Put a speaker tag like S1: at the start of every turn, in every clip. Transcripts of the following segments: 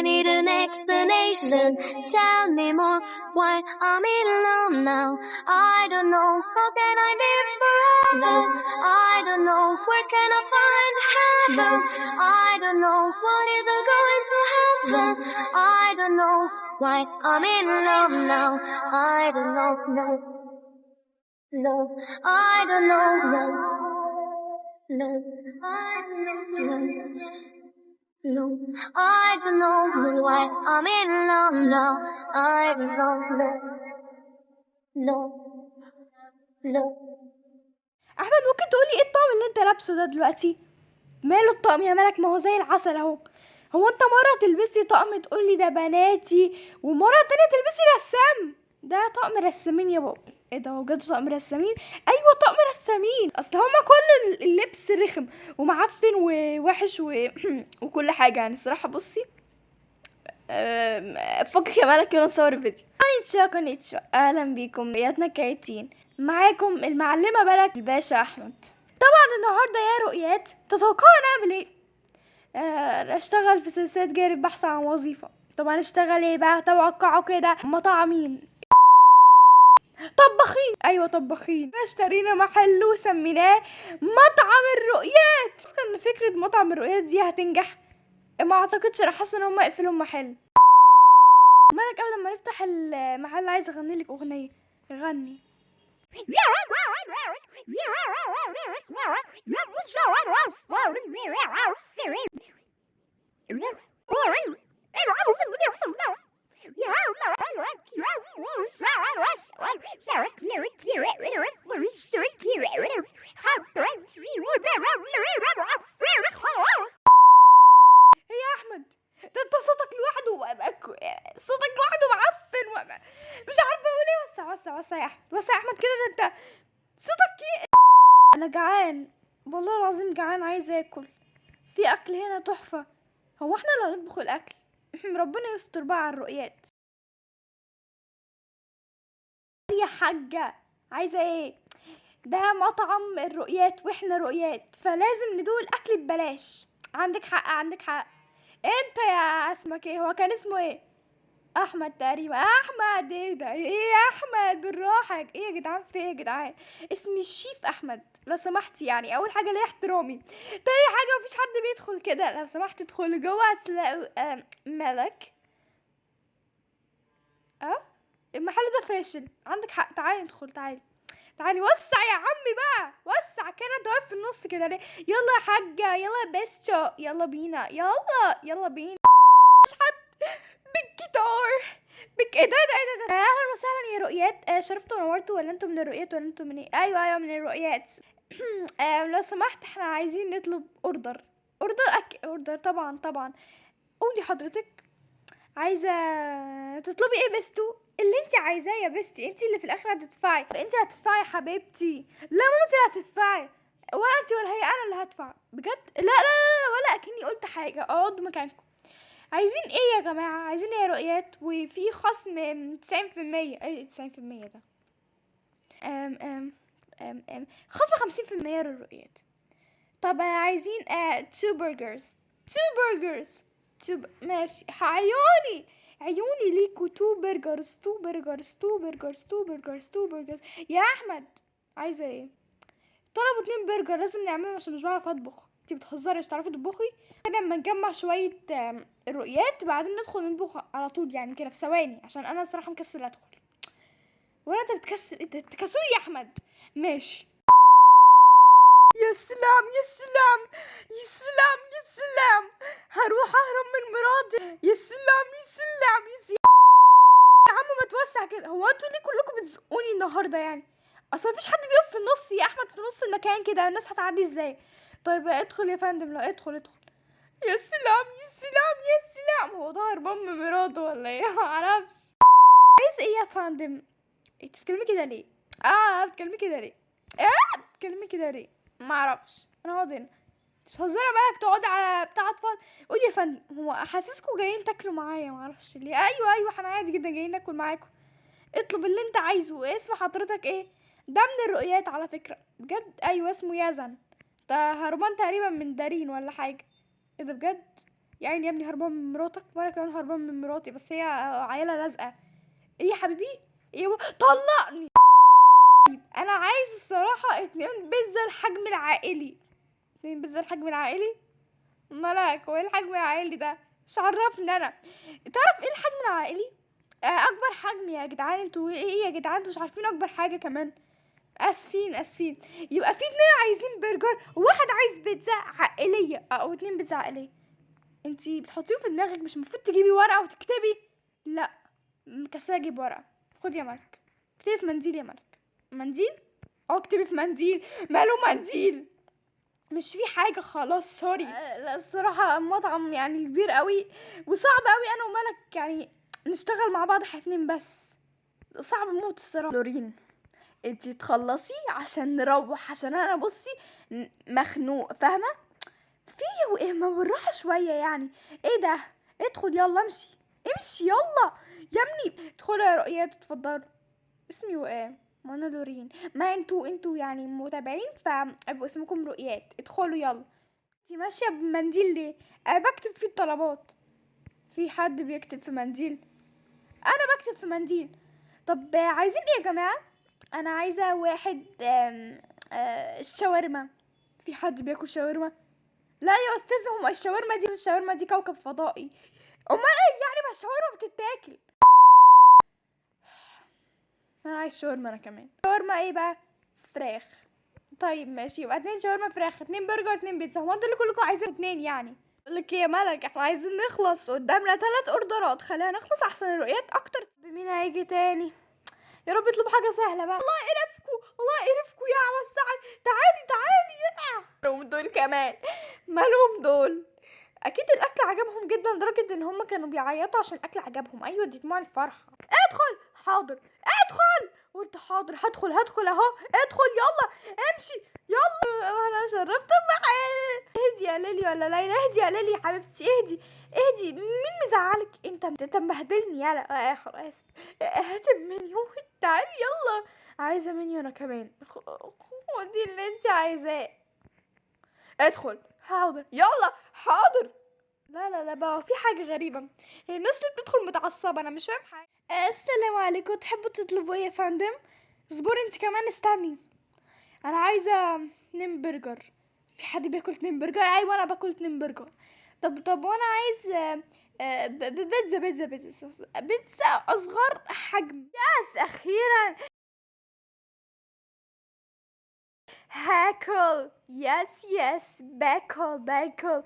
S1: need an explanation. Tell me more, why I'm in love now. I don't know, how can I live forever? I don't know, where can I find heaven? I don't know, what is the going to happen? I don't know, why I'm in love now. I don't know, no. No, I don't know, no. No, I don't know, no. No, I don't know why I'm in love now. I don't know, no. No, no.
S2: احمد ممكن تقولي ايه الطقم اللي انت لابسه ده دلوقتي؟ ماله الطقم يا ملك؟ ما هو زي العسل اهو. هو انت مره تلبسي طقم تقولي ده بناتي، ومره تانية تلبسي رسام؟ ده طقم رسامين يا بابا. ايه ده؟ هو بجد طقم رسامين؟ ايوه طقم رسامين. اصل هما كل اللبس رخم ومعفن ووحش وكل حاجه يعني الصراحه. بصي فكك يا ملك يلا نصور فيديو. كونيتشوا اهلا بيكم رؤياتنا كايتين. معاكم المعلمه ملك الباشا احمد. طبعا النهارده يا رؤيات تتوقعوا نعمل ايه؟ اشتغل في سلسله جاري البحث عن وظيفه. طبعا اشتغل ايه بقى؟ توقعوا كده. مطاعمين، طباخين. ايوه طباخين. اشترينا محل وسميناه مطعم الرؤيات. بس كان فكره مطعم الرؤيات دي هتنجح؟ ما اعتقدش. انا حاسه ان هم يقفلوا المحل. مالك ابدا ما نفتح المحل. عايزه اغني لك اغنيه. غني. ايه يا احمد؟ ده انت صوتك لوحده صوتك لوحده معفن مش عارفه اقول ايه. وسع يا احمد، وسع يا احمد كده. ده انت صوتك ايه؟ انا جعان والله العظيم، جعان عايزه اكل. في اكل هنا تحفه. هو احنا اللي هنطبخ الاكل؟ ربنا يستر بقى على الرؤيات. يا حاجه عايزه ايه؟ ده مطعم الرؤيات واحنا رؤيات، فلازم ندوق الاكل ببلاش. عندك حق عندك حق. انت يا اسمك ايه؟ هو كان اسمه ايه؟ احمد تقريبا. احمد ايه ده؟ ايه يا احمد بالراحه؟ ايه يا جدعان؟ في ايه يا جدعان؟ اسمي الشيف احمد لو سمحتي. يعني اول حاجه ليا احترامي، تاني حاجه مفيش حد بيدخل كده. لو سمحت ادخلي جوه هتلاقوا ملك. المحل ده فاشل. عندك حق. تعالي ندخل. تعالي وسع يا عمي بقى، وسع كده. انت واقف في النص كده ليه؟ يلا يا حاجه، يلا يا بيستو، يلا بينا، يلا بينا. مش حد بالجيتار ايه ده؟ اهلا وسهلا يا رؤيات. شرفتوا ونورتوا. ولا انتوا من الرؤيات ولا انتوا من ايه؟ ايوه من الرؤيات. لو سمحت احنا عايزين نطلب اوردر. طبعا. قولي حضرتك عايزه تطلبي ايه بستو؟ اللي انت عايزاه يا بستي. انت اللي في الاخر هتدفعي. انت هتدفعي يا حبيبتي. لا ماما انت اللي هتدفعي. ولا انت ولا هي، انا اللي هدفع بجد. لا ولا اكني قلت حاجه. اقعدوا مكانكم. عايزين ايه يا جماعه؟ عايزين ايه يا رؤيات؟ وفي خصم 90%. ايه 90% ده؟ أم أم خصم 50% للرؤيات. طب عايزين 2 برجرز. ماشي. عيوني ليكوا 2 برجرز. يا احمد عايزه ايه؟ طلبوا 2 برجر لازم نعملهم عشان مش بعرف اطبخ. انتي بتهزري؟ مش تعرفي تطبخي؟ لما نجمع شويه الرؤيات بعدين ندخل نطبخ على طول يعني كده في ثواني، عشان انا الصراحه مكسل ادخل. ولا انت بتكسل؟ انت تكسلي يا احمد. ماشي. يا سلام هروح اهرب من مرادي. يا سلام يا عم ما توسع كده. هو انتوا ليه كلكم بتزقوني النهارده يعني؟ اصل مفيش حد بيقف في النص يا احمد. في نص المكان كده الناس هتعدي ازاي؟ طيب ادخل يا فندم. لا ادخل. يا سلام هو ده هربان من مراته ولا ايه؟ معرفش. عايز ايه يا فندم؟ انت بتتكلمي كده ليه؟ بتتكلمي كده ليه؟ معرفش. انا هقعد هنا. بتهزري بالك تقعدي على بتاع اطفال؟ قولي يا فندم، هو حاسسكوا جايين تاكلوا معايا؟ معرفش ليه. ايوه احنا عادي جدا جايين ناكل معاكم. اطلب اللي انت عايزه. اسم حضرتك ايه؟ ده من الرؤيات على فكرة بجد. ايوه اسمه يزن. ده هربان تقريبا من دارين ولا حاجة. ايه ده بجد؟ يعني يا ابني هربان من مراتك وانا كمان هربان من مراتي، بس هي عيله لازقه. ايه يا حبيبي؟ ايه طلقني. انا عايز الصراحه 2 بيتزا الحجم العائلي. 2 بيتزا الحجم العائلي. مالك؟ هو ايه الحجم العائلي ده؟ مش عرفني انا. تعرف ايه الحجم العائلي؟ اكبر حجم يا جدعان. انتوا ايه يا جدعان؟ انتوا مش عارفين اكبر حاجه كمان؟ اسفين. يبقى في 2 عايزين برجر وواحد عايز بيتزا عائليه، او 2 بيتزا عائليه. انتي بتحطيهم في دماغك؟ مش المفروض تجيبي ورقه وتكتبي؟ لا، مكسله اجيب ورقه. خد يا ملك، اكتبي في منديل يا ملك. منديل؟ اكتبي في منديل. ماله منديل؟ مش في حاجه خلاص سوري. لا الصراحه المطعم يعني كبير قوي وصعب قوي انا وملك يعني نشتغل مع بعض احنا 2 بس. صعب موت الصراحه. لورين، انتي تخلصي عشان نروح، عشان انا بصي مخنوق، فاهمه؟ في ايه؟ ما بالراحه شويه يعني. ايه ده؟ ادخل يلا، امشي امشي يلا يا ابني. ادخلوا يا رؤيات اتفضلوا. اسمي وئام. ما انا لورين. ما انتوا يعني متابعين فابقوا اسمكم رؤيات. ادخلوا يلا. انتي ماشيه بمنديل ليه؟ انا بكتب فيه الطلبات. في حد بيكتب في منديل؟ انا بكتب في منديل. طب عايزين ايه يا جماعه؟ انا عايزه واحد الشاورما. في حد بياكل شاورما؟ لا يا استاذ، هما الشاورما دي كوكب فضائي. امال ايه يعني؟ ما الشاورما بتتاكل. انا عايز شاورما انا كمان. شاورما ايه بقى؟ فراخ. طيب ماشي، يبقى 2 شاورما فراخ، 2 برجر، 2 بيتزا. هو انتوا اللي كلكم عايزين 2 يعني؟ بقول لك ايه يا ملك، احنا عايزين نخلص، قدامنا 3 اوردرات، خلينا نخلص احسن. الرؤيات اكتر. مين هيجي تاني؟ يا رب اطلب حاجه سهله بقى. الله يقرفكوا، الله يقرفكوا يا وسعي. تعالي مالهم دول كمان؟ مالهم دول؟ اكيد الاكل عجبهم جدا لدرجه ان هم كانوا بيعيطوا عشان الاكل عجبهم. ايوه دي دموع الفرحه. ادخل. حاضر ادخل. قلت حاضر. هدخل اهو. ادخل يلا. امشي يلا. انا شربت معاك. اهدي يا ليلي ولا ليلى؟ اهدي يا ليلي يا حبيبتي، اهدي. مين مزعلك؟ انت مبهدلني. يلا اخر اسف. هات المنيو. تعالي يلا. عايزه منيو انا كمان. خدي اللي انت عايزاه. ادخل. حاضر يلا. حاضر. لا بقى في حاجة غريبة. هي الناس اللي بتدخل متعصبة، انا مش فاهم حاجة. السلام عليكم، تحبوا تطلبوا ايه يا فندم؟ اصبري انت كمان، استني. انا عايزة 2 برجر. في حد بياكل 2 برجر؟ ايوه انا باكل 2 برجر. طب وانا عايز بيتزا اصغر حجم. يس اخيرا هاكل. يس باكل.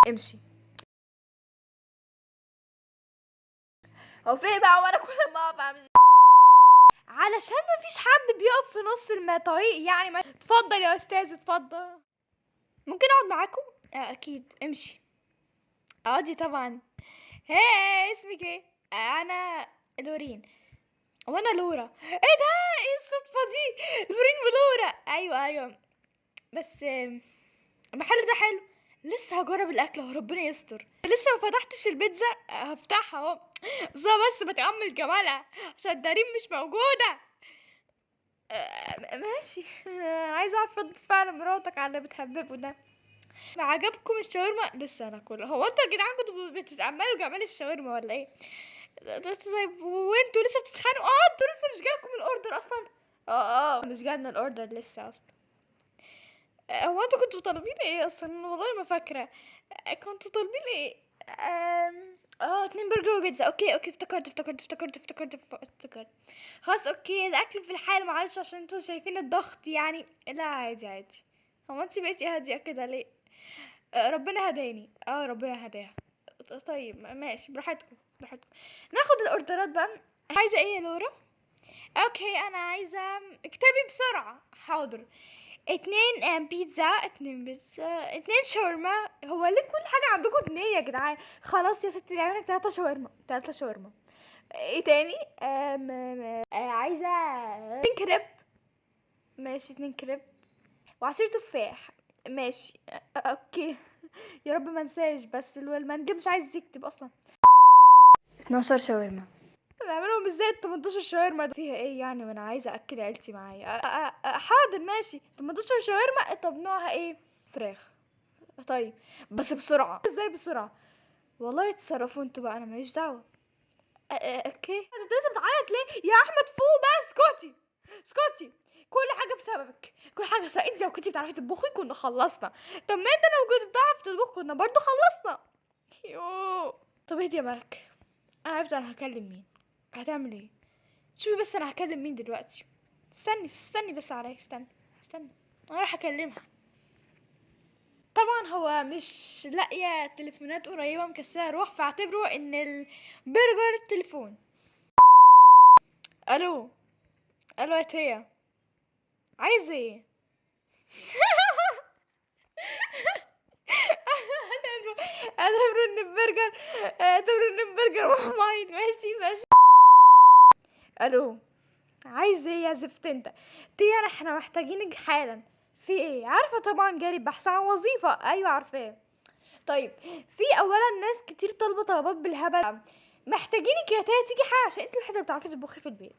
S2: امشي. هو في بقى وانا كل ما اقف اعمل؟ علشان مفيش حد بيقف في نص الطريق يعني. ما اتفضل يا استاذ اتفضل. ممكن اقعد معاكم؟ اكيد امشي. اقعدي طبعا. هي اسمك ايه؟ انا لورين. وانا لورا. ايه ده؟ ايه الصدفه دي؟ لورين ولورا. ايوه بس المحل ده حلو. لسه هجرب الاكل اهو، ربنا يستر. لسه ما فتحتش البيتزا. هفتحها اهو. بس بتأمل جمالها عشان دارين مش موجودة. ماشي. عايزة اعرف رد فعل مراتك على اللي بتحببه ده. عجبكم الشاورما؟ لسه هناكلها. هو انتوا يا جدعان كنتوا بتتأملوا جمال الشاورما ولا ايه؟ طيب وانتوا لسه بتتخانقوا؟ انتوا لسه مش جايلكم الاوردر اصلا؟ مش جالنا الاوردر لسه اصلا. هو انتوا كنتوا طالبين ايه اصلا؟ والله ما فاكره. كنتوا طالبين ايه؟ 2 برجر وبيتزا. اوكي افتكرت. خلاص اوكي، الاكل في الحال. معلش عشان انتوا شايفين الضغط يعني. لا عادي. هو انت بقيتي هاديه كده ليه؟ ربنا هداني. ربنا هداها. طيب ماشي، براحتكم. ناخد الاوردرات بقى. عايزه ايه يا لورا؟ اوكي انا عايزه. اكتبي بسرعه. حاضر. 2 بيتزا 2 شاورما. هو ليه كل حاجة عندكم 2 يا جدعان؟ خلاص يا ستي العيونك 3 شاورما. ايه تاني؟ عايزة 2 كريب. ماشي 2 كريب. وعصير تفاح. ماشي. اوكي. يا رب ما انساش، بس المنديل مش عايز يكتب اصلا. 12 شاورما. نعملهم ازاي 18 شاورما؟ فيها ايه يعني وانا عايزه اكل عيلتي معايا؟ حاضر ماشي. 18 شاورما. طب نوعها ايه؟ فراخ. طيب بس بسرعه. ازاي بسرعه؟ والله اتصرفوا انتوا بقى، انا ماليش دعوه. اوكي. انت لسه بتعيط ليه يا احمد؟ فوق بقى، اسكتي اسكتي. كل حاجه بسببك، كل حاجه بسببك. انت لو كنتي بتعرفي تطبخي كنا خلصنا. طب ما انت لو كنت بتعرف تطبخ كنا برضو خلصنا. يوه. طب اهدي يا ملك، انا عرفت انا هكلم مين. هتعمل ايه؟ شوفي بس انا هكلم مين دلوقتي. استني بس عليا، استني. انا راح اكلمها. طبعا هو مش لاقيه تليفونات قريبه مكسره روح، فاعتبروا ان البرجر تليفون. الو الو يا تيا، عايز ايه؟ اعتبروا ان البرجر، اعتبروا ان البرجر محمين. ماشي. الو، عايز ايه يا زفت انت؟ تيا احنا محتاجينك حالا. في ايه؟ عارفه طبعا جاري بحث عن وظيفه. ايوه عارفاه. طيب، في اولا ناس كتير طالبه طلبات بالهبل، محتاجينك يا تيا تيجي حاجه عشان انت الوحيده اللي بتعرفي تطبخي في البيت.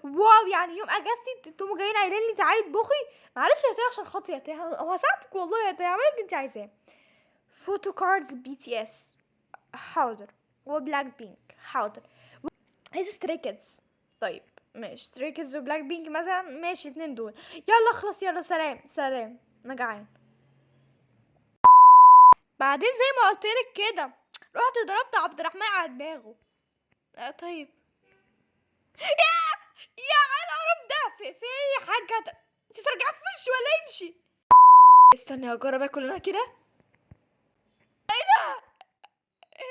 S2: واو، يعني يوم اجازتي تقوموا جايين قايلين لي تعالي اطبخي؟ معلش يا تيا عشان خاطري يا تيا، هساعدك والله يا تيا، اعملي اللي انت عايزاه. فوتو كاردز بي تي اس، حاضر. وبلاك بينك، حاضر. عايز ستري كيدز. طيب ماشي، ستري كيدز وبلاك بينك مثلا، ماشي اتنين دول. يلا اخلص، يلا سلام انا جعان. بعدين زي ما قلتلك كده، رحت ضربت عبد الرحمن على دماغه. طيب. يا على القرف ده، في ايه يا حاجه؟ انت ترجعي في وشي ولا يمشي؟ استني هجرب اكل انا كده.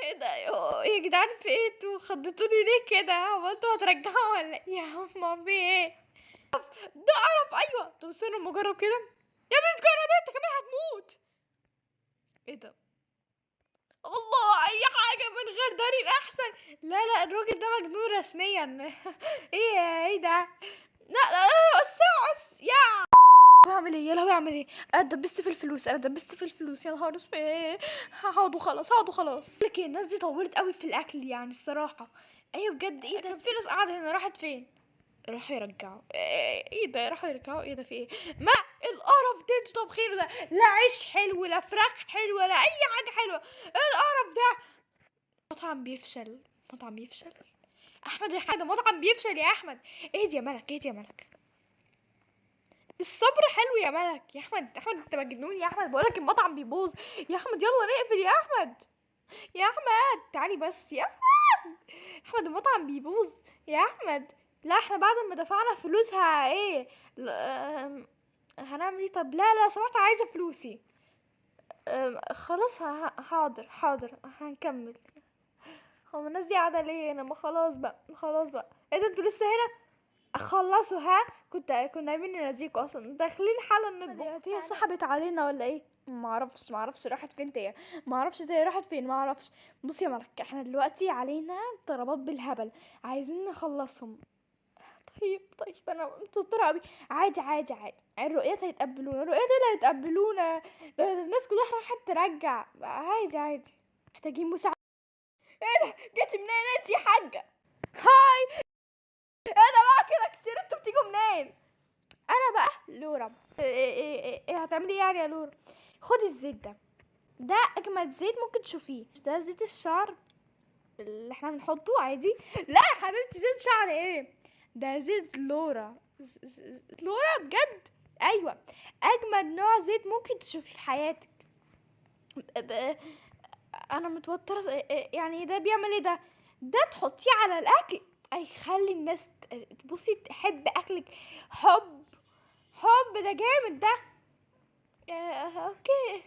S2: ايه ده يا جدعان؟ في ايه؟ انتوا خضتوني ليه كده؟ هو انتوا هترجعوا ولا ايه يا ماما؟ في ايه ده؟ اعرف. ايوه طب استنى اما اجرب كده. يا ابني تجرب انت كمان هتموت. ايه ده؟ الله، اي حاجه من غير دارين احسن. لا الراجل ده مجنون رسميا. ايه ده؟ لا بس يا اعمل ايه؟ يا لهوي اعمل ايه؟ انا اتدبست في الفلوس، يا نهار اسود. هقعد وخلاص. لك ايه، الناس دي طولت قوي في الاكل يعني الصراحه. ايوه بجد. ايه ده؟ كان في ناس قاعده هنا، راحت فين؟ راحوا يرجعوا. ايه ده؟ راحوا يرجعوا. ايه ده؟ في ايه؟ ما القرف ده انتوا طابخينه ده؟ لا عيش حلو، لا فراخ حلوه، لا اي حاجه حلوه. ايه القرف ده؟ مطعم بيفشل. احمد يا حاجه، مطعم بيفشل يا احمد. اهدي يا ملك. الصبر حلو يا ملك. يا احمد انت مجنون يا احمد، بقولك المطعم بيبوظ. يا احمد يلا نقفل يا احمد. تعالي بس يا احمد المطعم بيبوظ يا احمد. لا احنا بعد ما دفعنا فلوسها ايه؟ هنعمل ايه؟ طب لا سمعت، عايزه فلوسي. خلاص حاضر هنكمل. هو الناس دي قاعده ليه هنا؟ ما خلاص بقى. ايه ده؟ انتوا لسه هنا؟ خلصوا ها؟ كنا عايزين نناديكوا اصلا، داخلين حالا نطبخ. هي سحبت علينا ولا ايه؟ ما اعرفش راحت فين تيه. ما اعرفش. بصي يا ملك، احنا دلوقتي علينا طلبات بالهبل، عايزين نخلصهم. طيب انا متوتره قوي. عادي. الرؤيات هيتقبلونا. ده الناس كلها راحت ترجع. عادي. محتاجين مساعده. ايه ده؟ جيتي منين انت يا حاجه؟ هاي. انا بقى كده كتير، انتوا بتيجوا منين؟ انا بقى لورا. إيه هتعملي إيه يعني يا لورا؟ خدي الزيت ده اجمد زيت ممكن تشوفيه. ده زيت الشعر اللي احنا بنحطه عادي. لا يا حبيبتي، زيت شعر ايه؟ ده زيت لورا. لورا بجد. ايوه، اجمد نوع زيت ممكن تشوفيه في حياتك. ب- انا متوتره. يعني ده بيعمل ايه ده تحطيه على الاكل، هيخلي الناس تبصي تحب اكلك. حب ده جامد ده. اوكي.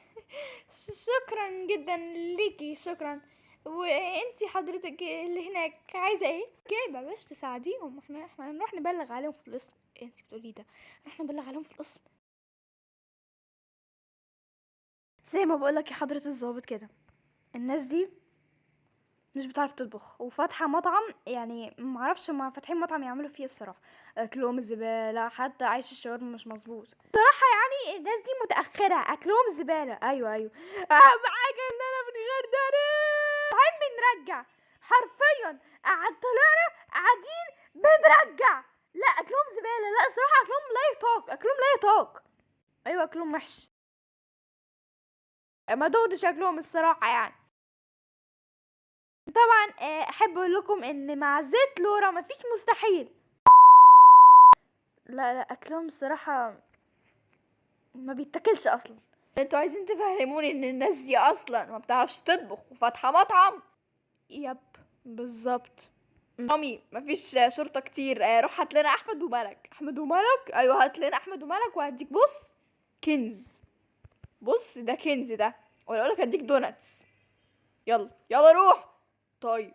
S2: شكرا جدا ليكي، شكرا. وانتي حضرتك اللي هناك عايزه ايه؟ اوكي بلاش تساعديهم، احنا هنروح نبلغ عليهم في القسم. إيه انتي بتقولي ده؟ احنا نبلغ عليهم في القسم؟ زي ما بقولك يا حضرة الضابط كده، الناس دي مش بتعرف تطبخ وفاتحه مطعم. يعني معرفش هما فاتحين مطعم يعملوا فيه الصراحه. اكلهم زباله، حتى عيش الشاورما مش مظبوط صراحه. يعني الناس دي متاخره، اكلهم زباله. ايوه. اهم حاجه ان انا من غير المهم بنرجع. حرفيا طلعنا قاعدين بنرجع. لا اكلهم زباله، لا صراحه اكلهم لا يطاق. ايوه اكلهم وحش. ما دقتش شكلهم الصراحه يعني. طبعا احب اقول لكم ان مع زيت لورا مفيش مستحيل. لا لا، اكلهم الصراحه ما بيتاكلش اصلا. انتوا عايزين تفهموني ان الناس دي اصلا ما بتعرفش تطبخ وفاتحه مطعم؟ يب بالظبط. مامي مفيش شرطه كتير، روح هات لنا احمد وملك. احمد وملك؟ ايوه هات لنا احمد وملك وهديك بص كنز. بص ده كنز ده، ولا اقولك هديك دوناتس. يلا يلا روح. طيب